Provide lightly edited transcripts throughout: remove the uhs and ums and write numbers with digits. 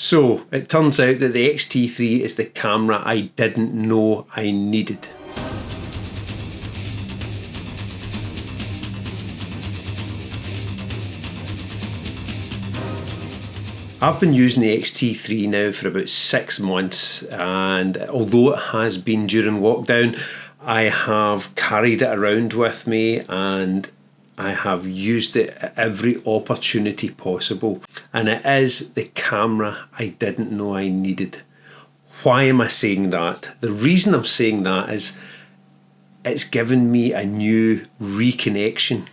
So it turns out that the X-T3 is the camera I didn't know I needed. I've been using the X-T3 now for about 6 months, and although it has been during lockdown, I have carried it around with me and I have used it at every opportunity possible, and it is the camera I didn't know I needed. Why am I saying that? The reason I'm saying that is it's given me a new reconnection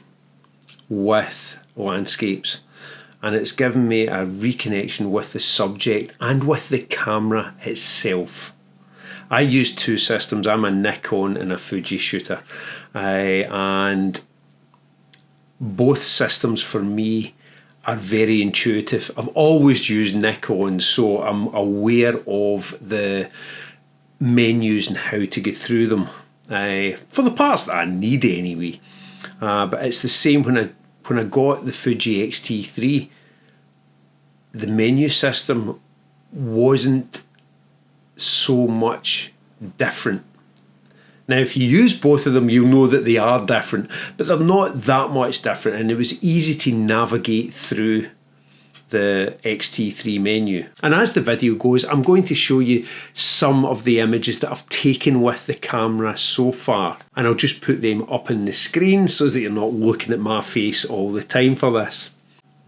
with landscapes, and it's given me a reconnection with the subject and with the camera itself. I use two systems. I'm a Nikon and a Fuji shooter, and both systems for me are very intuitive. I've always used Nikon, so I'm aware of the menus and how to get through them for the parts that I need anyway. But it's the same when I got the Fuji XT3. The menu system wasn't so much different. Now, if you use both of them, you'll know that they are different, but they're not that much different, and it was easy to navigate through the X-T3 menu. And as the video goes, I'm going to show you some of the images that I've taken with the camera so far, and I'll just put them up on the screen so that you're not looking at my face all the time for this.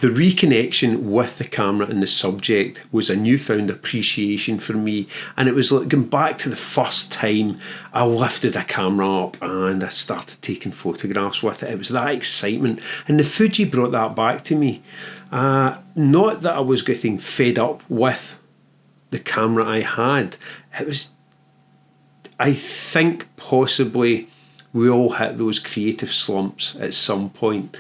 The reconnection with the camera and the subject was a newfound appreciation for me, and it was like going back to the first time I lifted a camera up and I started taking photographs with it. It was that excitement, and the Fuji brought that back to me. Not that I was getting fed up with the camera I had. It was, I think possibly we all hit those creative slumps at some point.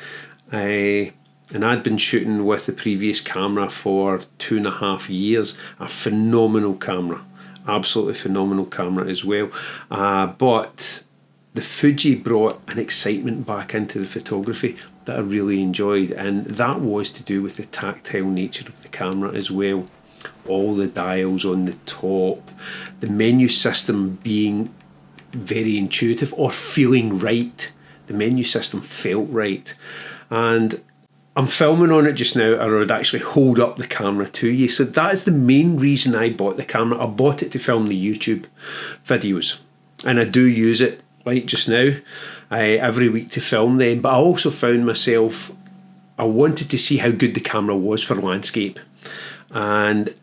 And I'd been shooting with the previous camera for 2.5 years. A phenomenal camera, absolutely phenomenal camera as well. But the Fuji brought an excitement back into the photography that I really enjoyed, and that was to do with the tactile nature of the camera as well. All the dials on the top, the menu system being very intuitive or feeling right. The menu system felt right, and I'm filming on it just now, or I would actually hold up the camera to you. So that is the main reason I bought the camera. I bought it to film the YouTube videos, and I do use it like just now every week to film them. But I also found myself, I wanted to see how good the camera was for landscape, and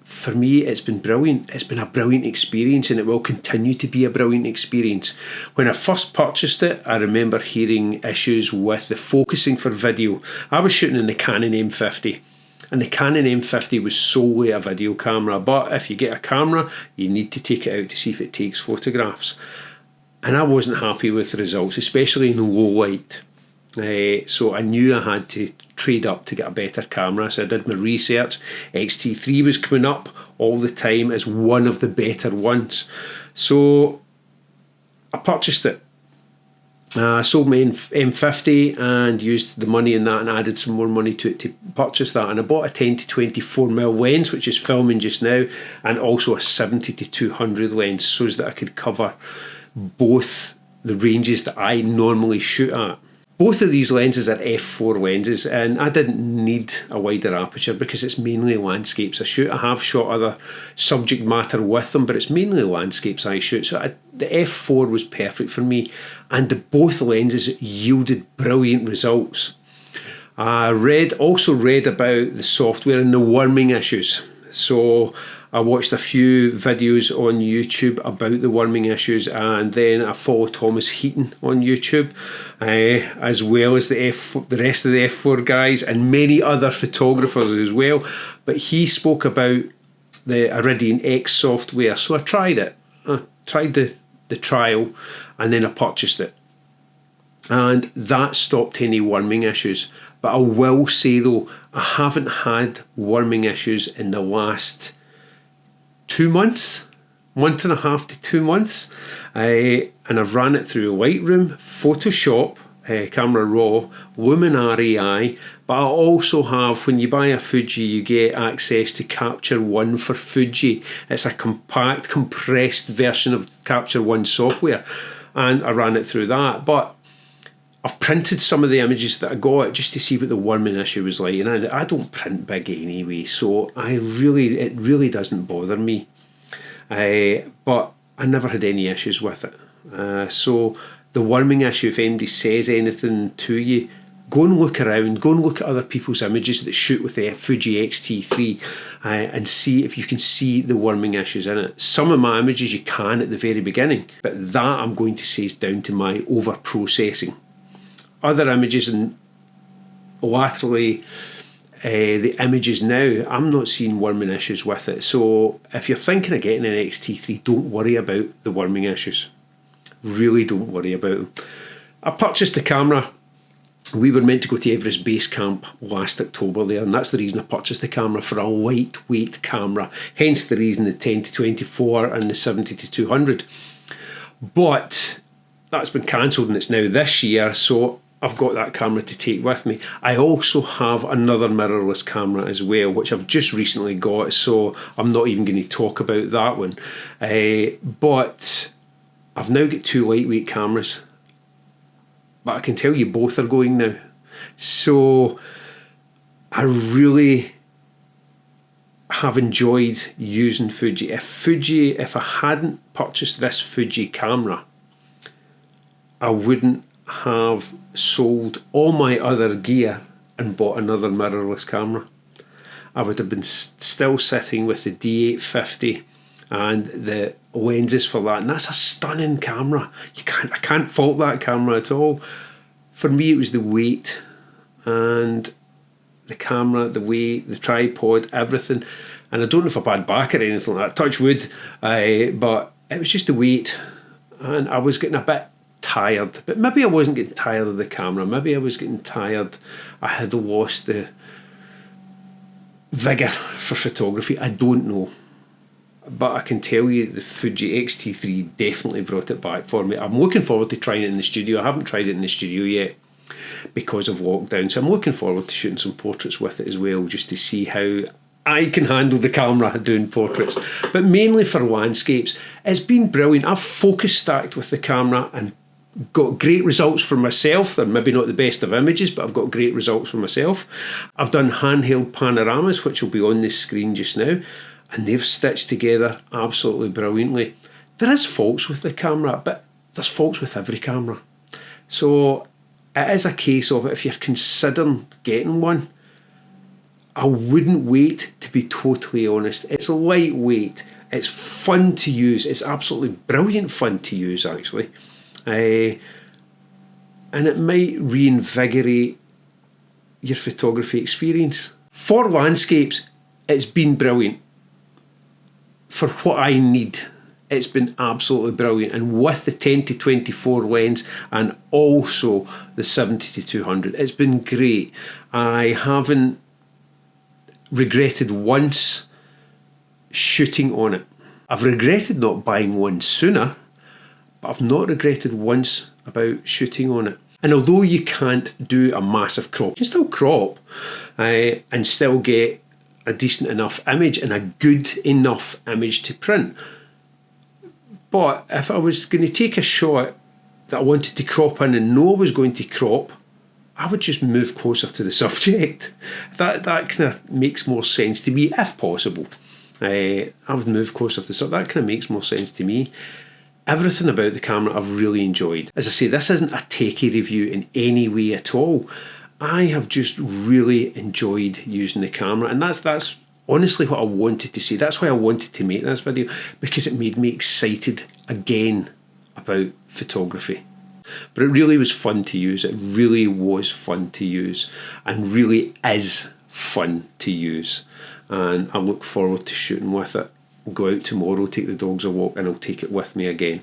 for me it's been brilliant. It's been a brilliant experience, and it will continue to be a brilliant experience. When I first purchased it, I remember hearing issues with the focusing for video. I was shooting in the Canon M50, and the Canon M50 was solely a video camera, but if you get a camera you need to take it out to see if it takes photographs, and I wasn't happy with the results, especially in low light. So I knew I had to trade up to get a better camera, so I did my research. X-T3 was coming up all the time as one of the better ones, so I purchased it. I sold my M50 and used the money in that and added some more money to it to purchase that, and I bought a 10 to 24mm lens, which is filming just now, and also a 70 to 200 lens, so that I could cover both the ranges that I normally shoot at. Both of these lenses are f4 lenses, and I didn't need a wider aperture because it's mainly landscapes I shoot. I have shot other subject matter with them, but it's mainly landscapes I shoot. So the f4 was perfect for me, and both lenses yielded brilliant results. I also read about the software and the worming issues. So I watched a few videos on YouTube about the worming issues, and then I follow Thomas Heaton on YouTube, as well as the rest of the F4 guys and many other photographers as well. But he spoke about the Iridium X software, so I tried it. I tried the trial, and then I purchased it, and that stopped any worming issues. But I will say though, I haven't had worming issues in the last 2 months, 1.5 to 2 months, and I've ran it through Lightroom, Photoshop, Camera Raw, Luminar AI, but I also have, when you buy a Fuji, you get access to Capture One for Fuji. It's a compact, compressed version of Capture One software, and I ran it through that. But I've printed some of the images that I got just to see what the worming issue was like, and I don't print big anyway, so it really doesn't bother me. But I never had any issues with it. So the worming issue, if anybody says anything to you, go and look around, go and look at other people's images that shoot with the Fuji XT3 and see if you can see the worming issues in it. Some of my images you can at the very beginning, but that I'm going to say is down to my over-processing. Other images, and laterally the images now, I'm not seeing worming issues with it. So if you're thinking of getting an XT3, don't worry about the worming issues. Really don't worry about them. I purchased the camera. We were meant to go to Everest Base Camp last October there, and that's the reason I purchased the camera, for a lightweight camera. Hence the reason the 10-24 and the 70-200. But that's been cancelled and it's now this year, so I've got that camera to take with me. I also have another mirrorless camera as well, which I've just recently got, so I'm not even going to talk about that one. But I've now got two lightweight cameras, but I can tell you both are going now. So I really have enjoyed using Fuji. If I hadn't purchased this Fuji camera, I wouldn't have sold all my other gear and bought another mirrorless camera. I would have been still sitting with the D850 and the lenses for that, and that's a stunning camera. I can't fault that camera at all. For me, it was the weight and the camera, the weight, the tripod, everything. And I don't know if I've had back or anything like that, touch wood, but it was just the weight, and I was getting a bit tired. But maybe I wasn't getting tired of the camera, maybe I was getting tired. I had lost the vigour for photography. I don't know. But I can tell you the Fuji XT3 definitely brought it back for me. I'm looking forward to trying it in the studio. I haven't tried it in the studio yet because of lockdown, so I'm looking forward to shooting some portraits with it as well, just to see how I can handle the camera doing portraits. But mainly for landscapes, it's been brilliant. I've focus stacked with the camera and got great results for myself. They're maybe not the best of images, but I've got great results for myself. I've done handheld panoramas, which will be on this screen just now, and they've stitched together absolutely brilliantly. There is faults with the camera, but there's faults with every camera. So it is a case of, if you're considering getting one, I wouldn't wait, to be totally honest. It's lightweight, it's fun to use, it's absolutely brilliant fun to use actually. And it might reinvigorate your photography experience. For landscapes, it's been brilliant. For what I need, it's been absolutely brilliant. And with the 10-24 lens and also the 70-200, it's been great. I haven't regretted once shooting on it. I've regretted not buying one sooner, but I've not regretted once about shooting on it. And although you can't do a massive crop, you can still crop and still get a decent enough image and a good enough image to print. But if I was going to take a shot that I wanted to crop in and know I was going to crop, I would just move closer to the subject. That kind of makes more sense to me, if possible. I would move closer to the subject. That kind of makes more sense to me. Everything about the camera I've really enjoyed. As I say, this isn't a techie review in any way at all. I have just really enjoyed using the camera, and that's honestly what I wanted to say. That's why I wanted to make this video, because it made me excited again about photography. But it really was fun to use. It really was fun to use, and really is fun to use. And I look forward to shooting with it. I'll go out tomorrow, take the dogs a walk, and I'll take it with me again.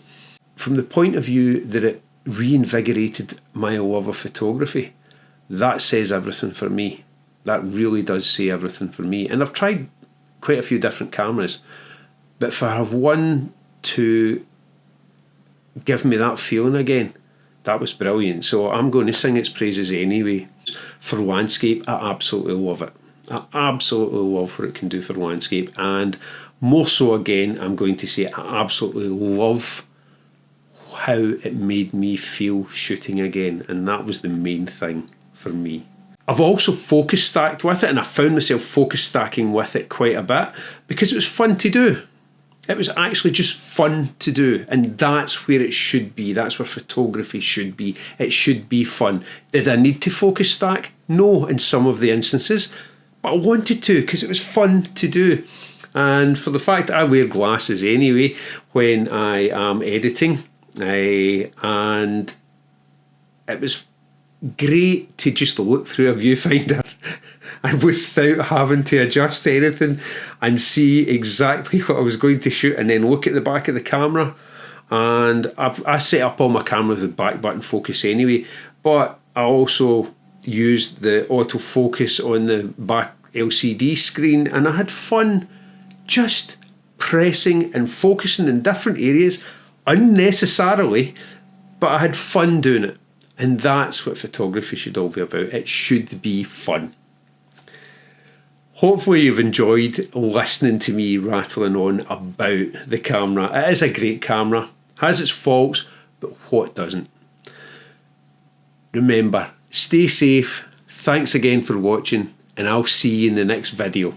From the point of view that it reinvigorated my love of photography, that says everything for me. That really does say everything for me. And I've tried quite a few different cameras, but if I have one to give me that feeling again, That was brilliant. So I'm going to sing its praises anyway. For landscape, I absolutely love it. I absolutely love what it can do for landscape. And more so again, I'm going to say I absolutely love how it made me feel shooting again. And that was the main thing for me. I've also focus stacked with it, and I found myself focus stacking with it quite a bit because it was fun to do. It was actually just fun to do, and that's where it should be. That's where photography should be. It should be fun. Did I need to focus stack? No, in some of the instances, but I wanted to because it was fun to do. And for the fact that I wear glasses anyway when I am editing, and it was great to just look through a viewfinder and without having to adjust anything and see exactly what I was going to shoot, and then look at the back of the camera. And I set up all my cameras with back button focus anyway, but I also used the autofocus on the back LCD screen, and I had fun just pressing and focusing in different areas unnecessarily, but I had fun doing it. And that's what photography should all be about. It should be fun. Hopefully you've enjoyed listening to me rattling on about the camera. It is a great camera, has its faults, but what doesn't? Remember, stay safe. Thanks again for watching, and I'll see you in the next video.